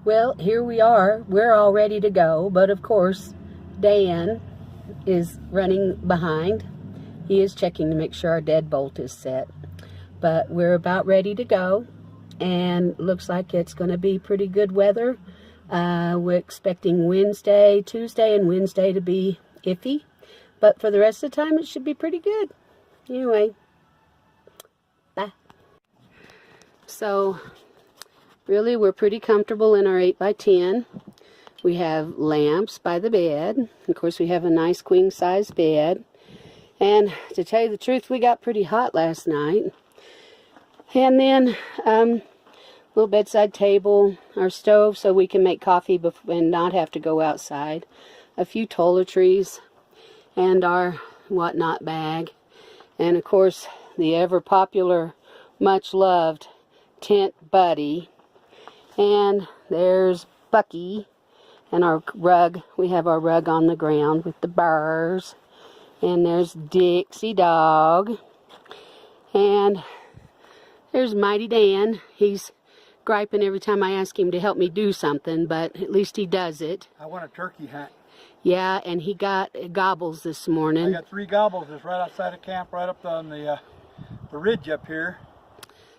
Well, here we are. We're all ready to go, but of course, Dan is running behind. He is checking to make sure our deadbolt is set. But we're about ready to go, and looks like it's going to be pretty good weather. We're expecting Tuesday and Wednesday to be iffy, but for the rest of the time, it should be pretty good. Anyway, bye. So, really, we're pretty comfortable in our 8x10. We have lamps by the bed. Of course, we have a nice queen-size bed. And to tell you the truth, we got pretty hot last night. And then, little bedside table, our stove so we can make coffee and not have to go outside. A few toiletries, and our whatnot bag. And of course, the ever-popular, much-loved tent buddy. And there's Bucky and our rug. We have our rug on the ground with the burrs. And there's Dixie Dog. And there's Mighty Dan. He's griping every time I ask him to help me do something, but at least he does it. I want a turkey hunt. Yeah, and he got gobbles this morning. I got 3 gobbles just right outside of camp, right up on the ridge up here.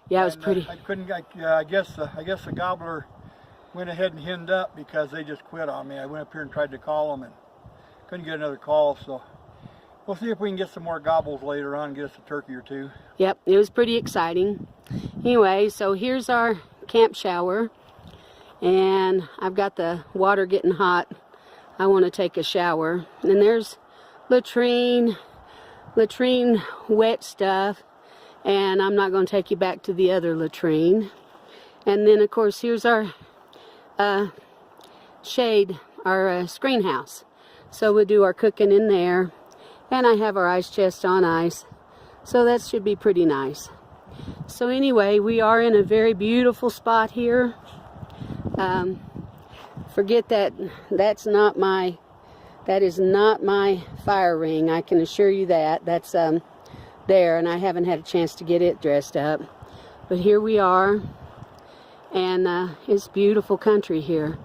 Yeah, it was pretty. I guess the gobbler went ahead and henned up because they just quit on me. I went up here and tried to call them and couldn't get another call, so we'll see if we can get some more gobbles later on and get us a turkey or 2. Yep, it was pretty exciting. Anyway, so here's our camp shower, and I've got the water getting hot. I want to take a shower. And there's latrine wet stuff, and I'm not going to take you back to the other latrine. And then of course here's our shade, our screen house. So we'll do our cooking in there, and I have our ice chest on ice, so that should be pretty nice. So anyway, we are in a very beautiful spot here. Forget that that is not my fire ring. I can assure you that. That's there, and I haven't had a chance to get it dressed up. But here we are, and it's beautiful country here.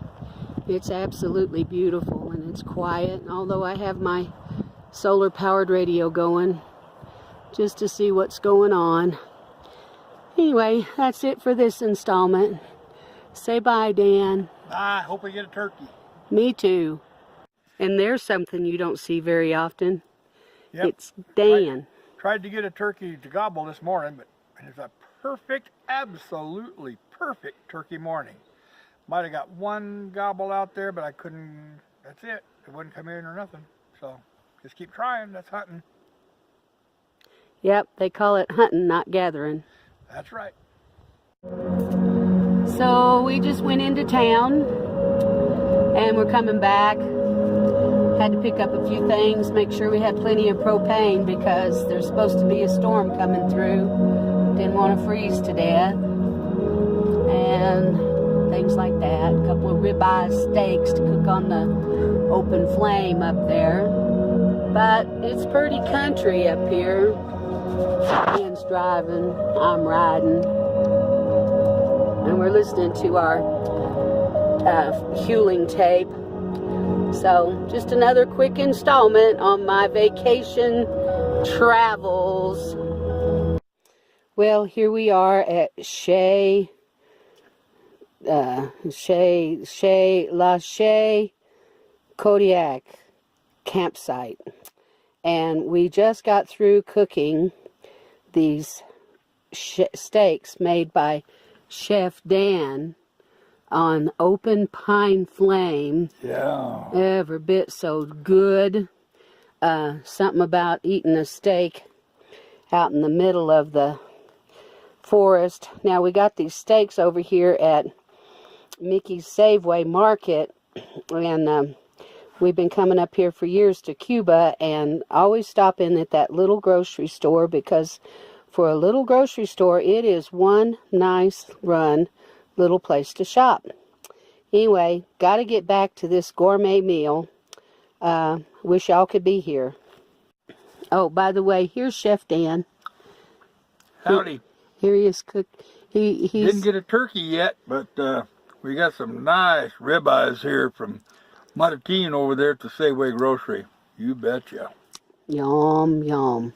It's absolutely beautiful, and it's quiet. Although I have my solar powered radio going just to see what's going on. Anyway, that's it for this installment. Say bye, Dan. I hope we get a turkey. Me too. And there's something you don't see very often. Yep. It's Dan. Tried to get a turkey to gobble this morning, but it's a perfect, absolutely perfect turkey morning. Might have got 1 gobble out there, but I couldn't. That's it. It wouldn't come in or nothing. So just keep trying. That's hunting. Yep, they call it hunting, not gathering. That's right. So we just went into town, and we're coming back. Had to pick up a few things, make sure we had plenty of propane because there's supposed to be a storm coming through. Didn't want to freeze to death. And things like that. A couple of ribeye steaks to cook on the open flame up there. But it's pretty country up here. Ian's driving, I'm riding. And we're listening to our Hewling tape. So, just another quick installment on my vacation travels. Well, here we are at La Shea Kodiak campsite. And we just got through cooking these steaks made by Chef Dan on open pine flame. Yeah. Every bit so good. Something about eating a steak out in the middle of the forest. Now we got these steaks over here at Mickey's Safeway Market, and we've been coming up here for years to Cuba and always stopping at that little grocery store because for a little grocery store it is one nice run little place to shop. Anyway, got to get back to this gourmet meal. Wish y'all could be here. Oh, by the way, here's Chef Dan. Howdy. Here he is cook. He's didn't get a turkey yet, but We got some nice ribeyes here from Matatine over there at the Safeway Grocery. You betcha. Yum, yum.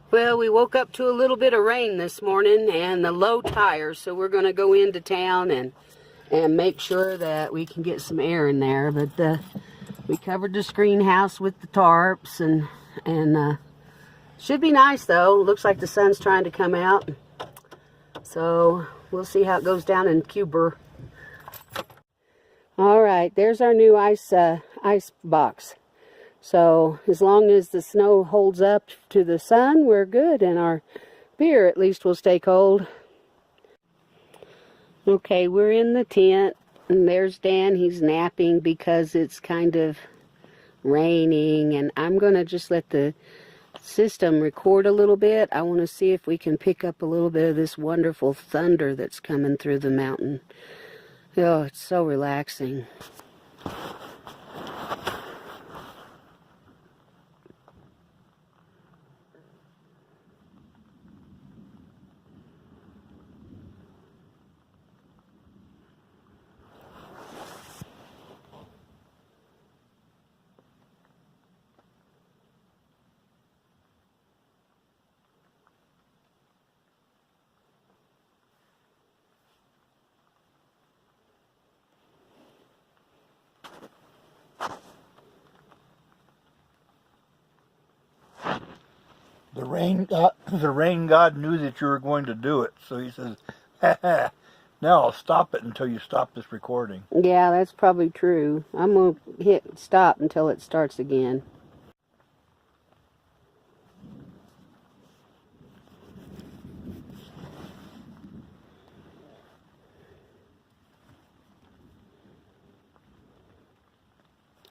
Well, we woke up to a little bit of rain this morning and the low tires, so we're going to go into town and make sure that we can get some air in there. But we covered the screen house with the tarps and should be nice though. Looks like the sun's trying to come out. So we'll see how it goes down in Cuba. All right, there's our new ice box. So as long as the snow holds up to the sun, we're good, and our beer at least will stay cold. Okay, we're in the tent, and there's Dan. He's napping because it's kind of raining, and I'm going to just let the system record a little bit. I want to see if we can pick up a little bit of this wonderful thunder that's coming through the mountain. Oh, it's so relaxing. The rain god knew that you were going to do it, so he says, "Ha ha! Now I'll stop it until you stop this recording." Yeah, that's probably true. I'm going to hit stop until it starts again.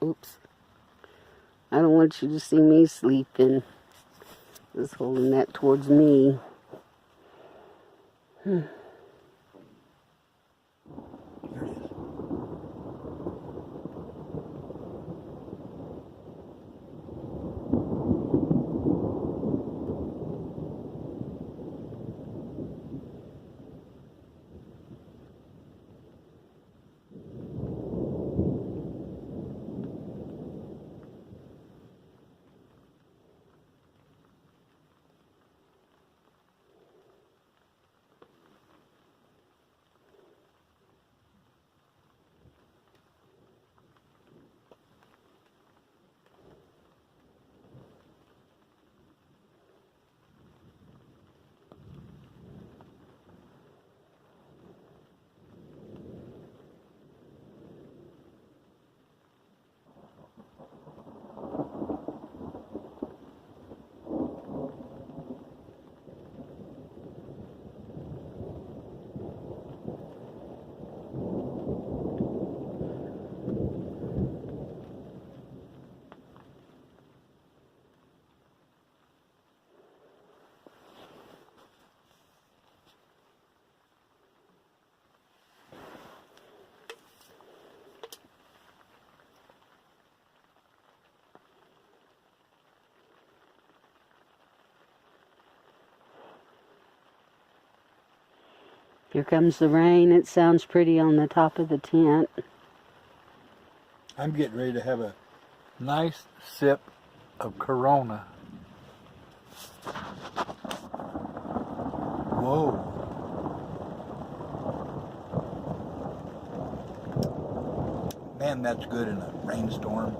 Oops. I don't want you to see me sleeping. Just holding that towards me. Here comes the rain. It sounds pretty on the top of the tent. I'm getting ready to have a nice sip of Corona. Whoa. Man, that's good in a rainstorm.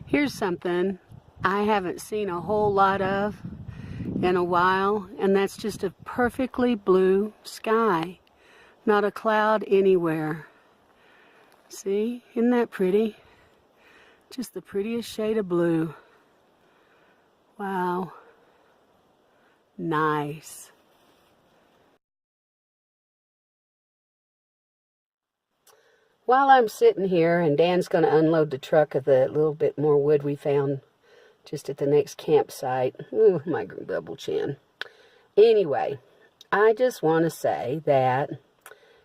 Here's something I haven't seen a whole lot of. in a while, and that's just a perfectly blue sky. Not a cloud anywhere. See? Isn't that pretty? Just the prettiest shade of blue. Wow. Nice. While I'm sitting here and Dan's going to unload the truck of the little bit more wood we found just at the next campsite. Ooh, my double chin. Anyway, I just want to say that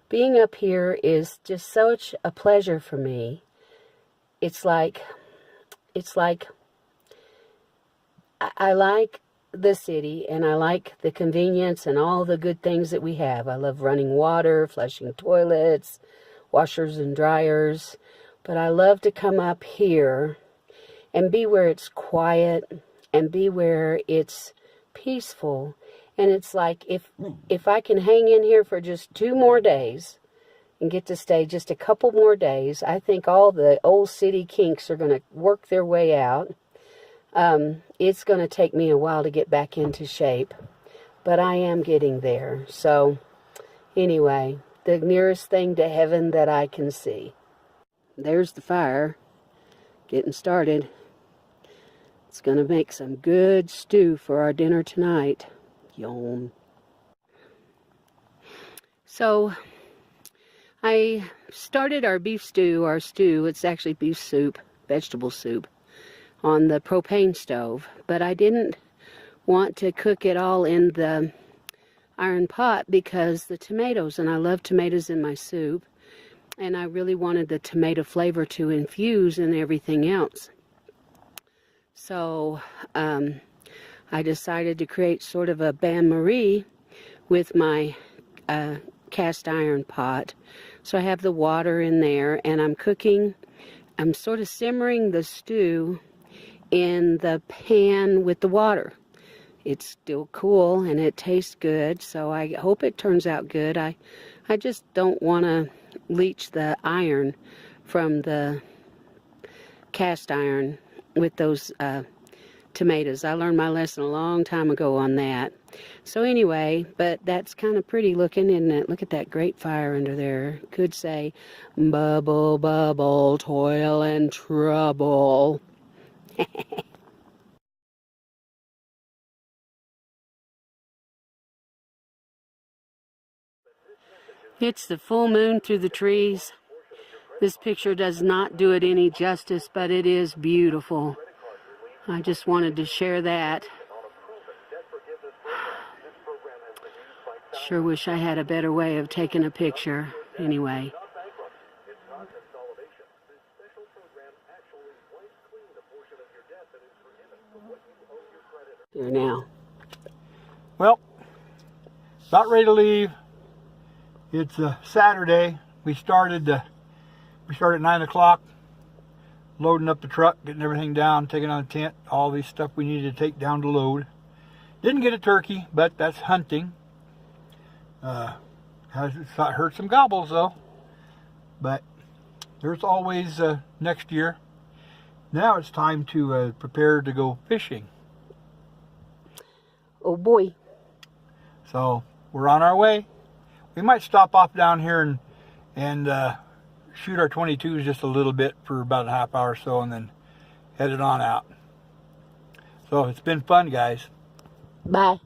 being up here is just such a pleasure for me. It's like I like the city, and I like the convenience and all the good things that we have. I love running water, flushing toilets, washers and dryers, but I love to come up here and be where it's quiet and be where it's peaceful. And it's like if I can hang in here for just 2 more days and get to stay just a couple more days, I think all the old city kinks are going to work their way out. It's going to take me a while to get back into shape, but I am getting there. So anyway, the nearest thing to heaven that I can see. There's the fire getting started. It's going to make some good stew for our dinner tonight. Yum. So I started our beef stew, it's actually beef soup, vegetable soup, on the propane stove, but I didn't want to cook it all in the iron pot because the tomatoes, and I love tomatoes in my soup, and I really wanted the tomato flavor to infuse in everything else. So I decided to create sort of a bain-marie with my cast iron pot. So I have the water in there, and I'm sort of simmering the stew in the pan with the water. It's still cool and it tastes good, so I hope it turns out good. I just don't want to leach the iron from the cast iron with those tomatoes. I learned my lesson a long time ago on that. So anyway, but that's kind of pretty looking, isn't it? Look at that great fire under there. Could say, bubble, bubble, toil and trouble. It's the full moon through the trees. This picture does not do it any justice, but it is beautiful. I just wanted to share that. Sure wish I had a better way of taking a picture. Anyway. Here now. Well, about ready to leave. It's Saturday. We started at 9 o'clock, loading up the truck, getting everything down, taking on the tent, all these stuff we needed to take down to load. Didn't get a turkey, but that's hunting. Heard some gobbles though, but there's always next year. Now it's time to prepare to go fishing. Oh boy. So we're on our way. We might stop off down here and shoot our 22s just a little bit for about a half hour or so and then head it on out. So it's been fun, guys. Bye.